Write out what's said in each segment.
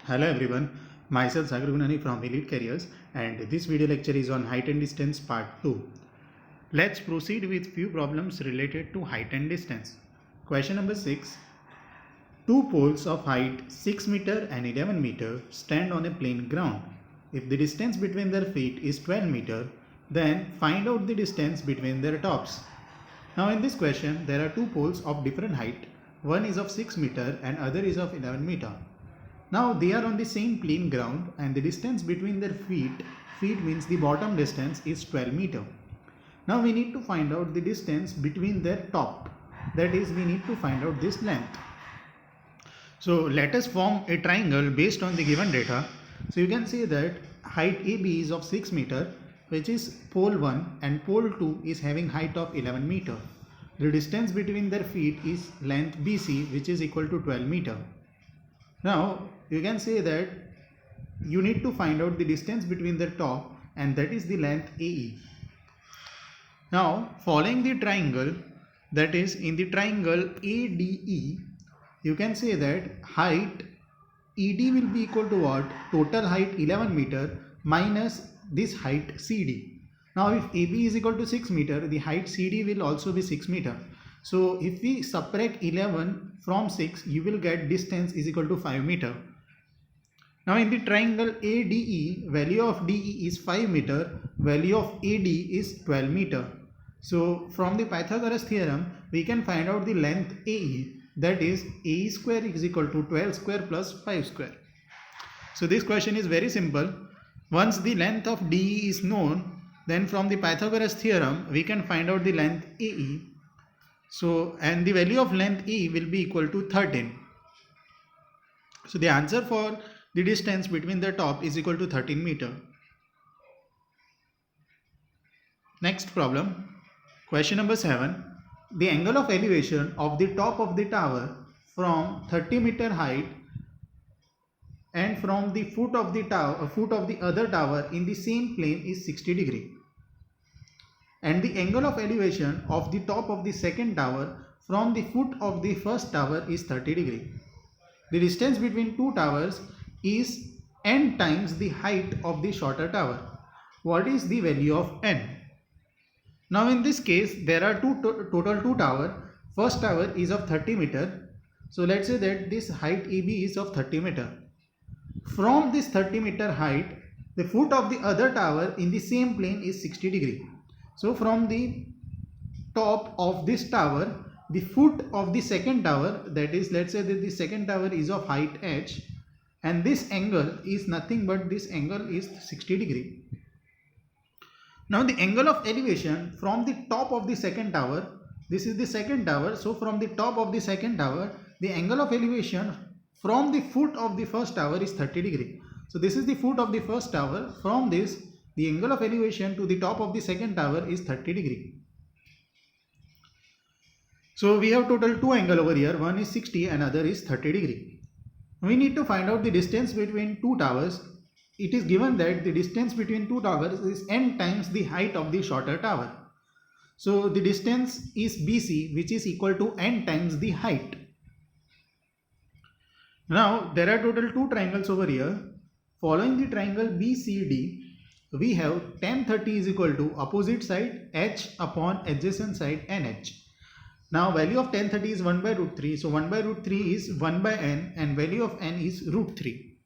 Hello everyone, myself Sagar Gunani from Elite Careers and this video lecture is on height and distance part 2. Let's proceed with few problems related to height and distance. Question number 6. Two poles of height 6 meter and 11 meter stand on a plain ground. If the distance between their feet is 12 meter, then find out the distance between their tops. Now in this question, there are two poles of different height. One is of 6 meter and other is of 11 meter. Now they are on the same plain ground and the distance between their feet means the bottom distance is 12 meter. Now we need to find out the distance between their top, that is we need to find out this length. So let us form a triangle based on the given data. So you can see that height AB is of 6 meter, which is pole 1, and pole 2 is having height of 11 meter. The distance between their feet is length BC, which is equal to 12 meter. Now you can say that you need to find out the distance between their top, and that is the length AE. Now following the triangle, that is in the triangle ADE, you can say that height ED will be equal to what? Total height 11 meter minus this height CD. Now if AB is equal to 6 meter, the height CD will also be 6 meter. So if we subtract 11 from 6, you will get distance is equal to 5 meter. Now in the triangle ADE, value of DE is 5 meter, value of AD is 12 meter. So from the Pythagoras theorem, we can find out the length AE, that is AE square is equal to 12 square plus 5 square. So this question is very simple. Once the length of DE is known, then from the Pythagoras theorem, we can find out the length AE. So, and the value of length E will be equal to 13. So the answer for the distance between the top is equal to 13 meter. Next problem, question number 7. The angle of elevation of the top of the tower from 30 meter height and from the foot of the other tower in the same plane is 60 degree. And the angle of elevation of the top of the second tower from the foot of the first tower is 30 degree. The distance between two towers is n times the height of the shorter tower. What is the value of n? Now in this case, there are total two towers. First tower is of 30 meter. So let's say that this height AB is of 30 meter. From this 30 meter height, the foot of the other tower in the same plane is 60 degree. So from the top of this tower, the foot of the second tower, that is, let's say that the second tower is of height h, and this angle is nothing but this angle is 60 degree. Now the angle of elevation from the top of the second tower, this is the second tower, so from the top of the second tower, the angle of elevation from the foot of the first tower is 30 degree. So this is the foot of the first tower. From this, the angle of elevation to the top of the second tower is 30 degree. So we have total two angles over here. One is 60 and other is 30 degree. We need to find out the distance between two towers. It is given that the distance between two towers is n times the height of the shorter tower. So the distance is BC, which is equal to n times the height. Now there are total two triangles over here. Following the triangle BCD, we have tan 30 is equal to opposite side h upon adjacent side nh. Now value of tan 30 is 1 by root 3. So 1 by root 3 is 1 by n and value of n is root 3.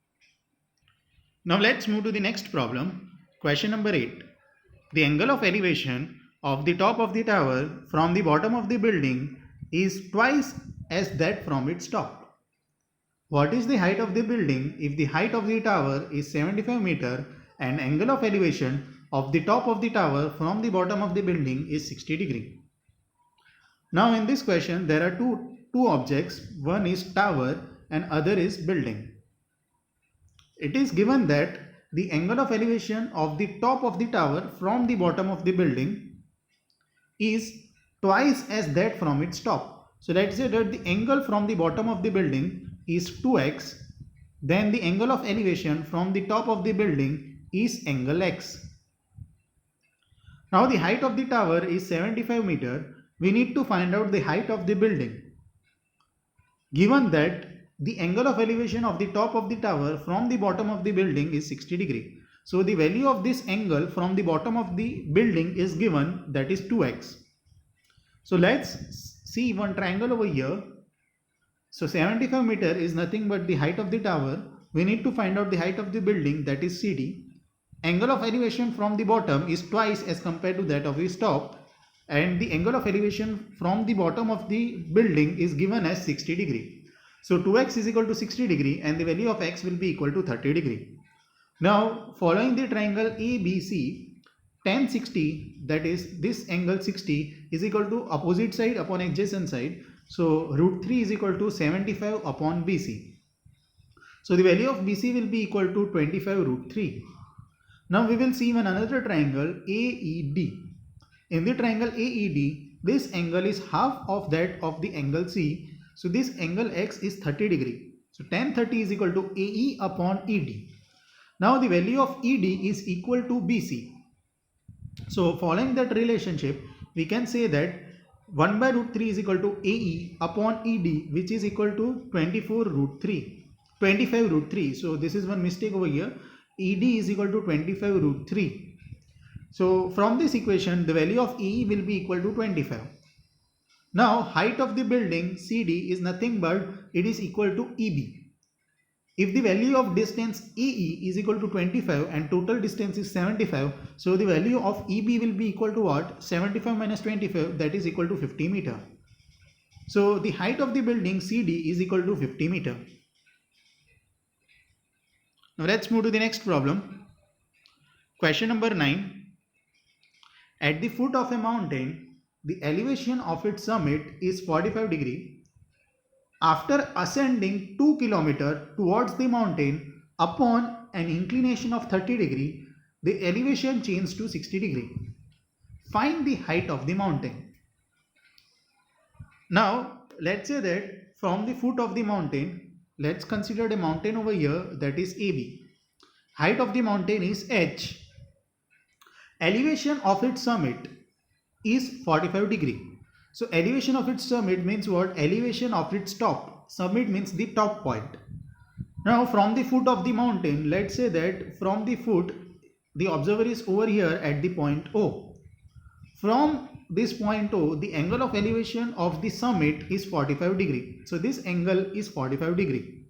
Now let's move to the next problem. Question number 8. The angle of elevation of the top of the tower from the bottom of the building is twice as that from its top. What is the height of the building if the height of the tower is 75 meter and angle of elevation of the top of the tower from the bottom of the building is 60 degree? Now in this question, there are two objects. One is tower and other is building. It is given that the angle of elevation of the top of the tower from the bottom of the building is twice as that from its top. So let's say that the angle from the bottom of the building is 2x, then the angle of elevation from the top of the building is angle x. Now the height of the tower is 75 meter. We need to find out the height of the building. Given that the angle of elevation of the top of the tower from the bottom of the building is 60 degree. So the value of this angle from the bottom of the building is given, that is 2x. So let's see one triangle over here. So 75 meter is nothing but the height of the tower. We need to find out the height of the building, that is CD. Angle of elevation from the bottom is twice as compared to that of its top, and the angle of elevation from the bottom of the building is given as 60 degree. So 2x is equal to 60 degree and the value of x will be equal to 30 degree. Now following the triangle ABC, tan 60, that is this angle 60 is equal to opposite side upon adjacent side. So root 3 is equal to 75 upon BC. So the value of BC will be equal to 25 root 3. Now we will see one another triangle AED. In the triangle AED, this angle is half of that of the angle C. So this angle X is 30 degree. So tan 30 is equal to AE upon ED. Now the value of ED is equal to BC. So following that relationship, we can say that 1 by root 3 is equal to AE upon ED, which is equal to 25 root 3. So this is one mistake over here. ED is equal to 25 root 3. So from this equation, the value of EE will be equal to 25. Now height of the building CD is nothing but it is equal to EB. If the value of distance EE is equal to 25 and total distance is 75, so the value of EB will be equal to what? 75 minus 25, that is equal to 50 meter. So the height of the building CD is equal to 50 meter. Now let's move to the next problem. Question number 9. At the foot of a mountain, the elevation of its summit is 45 degree. After ascending 2 km towards the mountain upon an inclination of 30 degree, the elevation changes to 60 degree. Find the height of the mountain. Now let's say that from the foot of the mountain, let's consider a mountain over here, that is AB. Height of the mountain is H. Elevation of its summit is 45 degree. So elevation of its summit means what? Elevation of its top. Summit means the top point. Now from the foot of the mountain, let's say that from the foot, the observer is over here at the point O. From this point O, the angle of elevation of the summit is 45 degree. So this angle is 45 degree.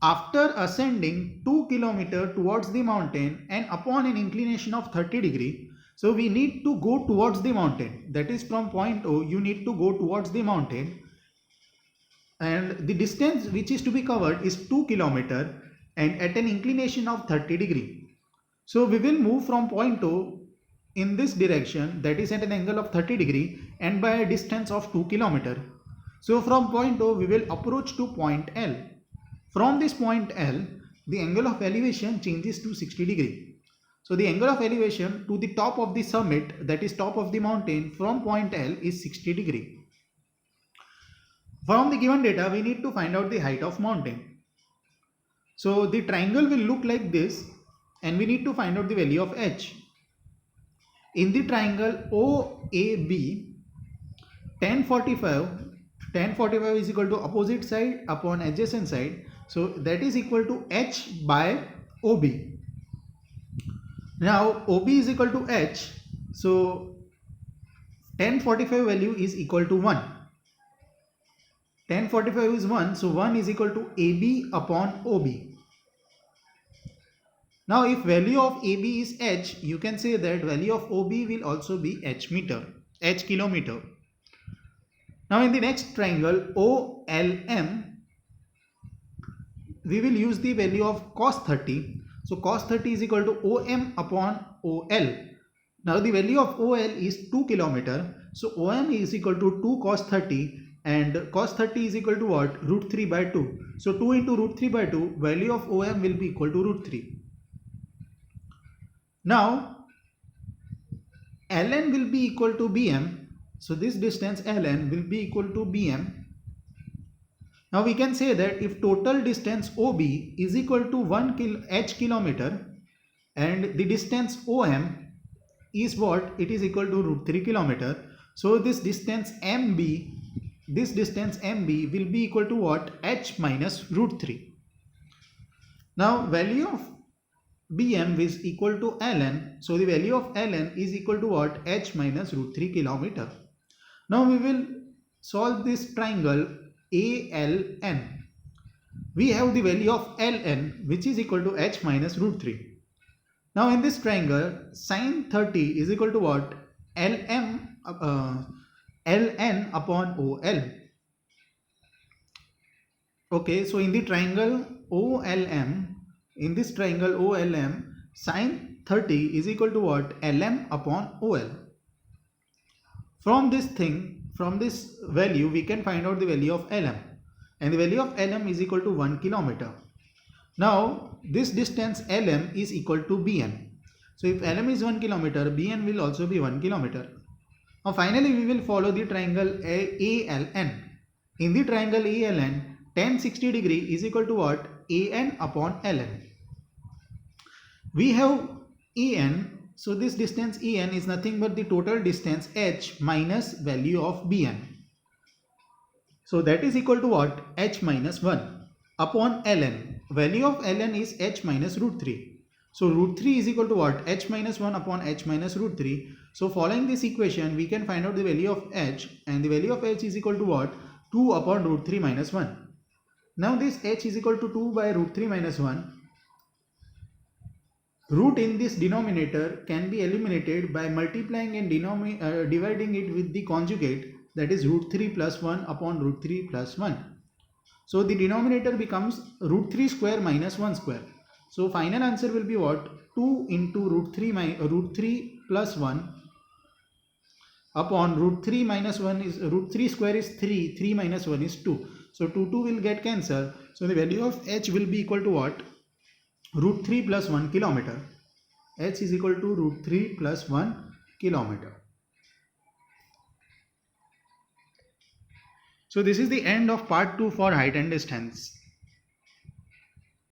After ascending 2 km towards the mountain and upon an inclination of 30 degree, so we need to go towards the mountain. That is from point O, you need to go towards the mountain. And the distance which is to be covered is 2 km and at an inclination of 30 degree. So we will move from point O in this direction, that is at an angle of 30 degree and by a distance of 2 km. So from point O we will approach to point L. From this point L, the angle of elevation changes to 60 degree. So the angle of elevation to the top of the summit, that is top of the mountain, from point L is 60 degree. From the given data, we need to find out the height of mountain. So the triangle will look like this and we need to find out the value of H. In the triangle OAB, tan 45 is equal to opposite side upon adjacent side. So that is equal to H by OB. Now OB is equal to H, so tan 45 value is equal to 1. Tan 45 is 1, so 1 is equal to AB upon OB. Now if value of AB is H, you can say that value of OB will also be H kilometer. Now in the next triangle OLM, we will use the value of cos 30. So cos 30 is equal to OM upon OL. Now the value of OL is 2 km. So OM is equal to 2 cos 30 and cos 30 is equal to what? Root 3 by 2. So 2 into root 3 by 2, value of OM will be equal to root 3. Now ln will be equal to bm. So this distance ln will be equal to bm. Now we can say that if total distance OB is equal to h kilometer and the distance OM is what? It is equal to root 3 kilometer. So this distance MB this distance MB will be equal to what? H minus root 3. Now value of BM is equal to ln. So the value of ln is equal to what? H minus root 3 kilometer. Now we will solve this triangle ALN. We have the value of ln which is equal to H minus root 3. Now in this triangle sin 30 is equal to what? Ln upon OL. Okay, so in the triangle OLM, in this triangle OLM, sin 30 is equal to what? LM upon OL. From this value, we can find out the value of LM. And the value of LM is equal to 1 kilometer. Now, this distance LM is equal to BN. So, if LM is 1 kilometer, BN will also be 1 kilometer. Now, finally, we will follow the triangle ALN. In the triangle ALN, tan 60 degree is equal to what? AN upon LN. We have EN, so this distance EN is nothing but the total distance H minus value of BN. So that is equal to what? H minus 1 upon LN. Value of LN is H minus root 3. So root 3 is equal to what? H minus 1 upon H minus root 3. So following this equation, we can find out the value of H, and the value of H is equal to what? 2 upon root 3 minus 1. Now this H is equal to 2 by root 3 minus 1. Root in this denominator can be eliminated by multiplying and dividing it with the conjugate, that is root 3 plus 1 upon root 3 plus 1. So the denominator becomes root 3 square minus 1 square. So final answer will be what? 2 into root 3 plus 1 upon root 3 minus 1 is root 3 square is 3, 3 minus 1 is 2. So 2 will get cancelled. So the value of H will be equal to what? Root 3 plus 1 kilometer. H is equal to root 3 plus 1 kilometer. So this is the end of part 2 for height and distance.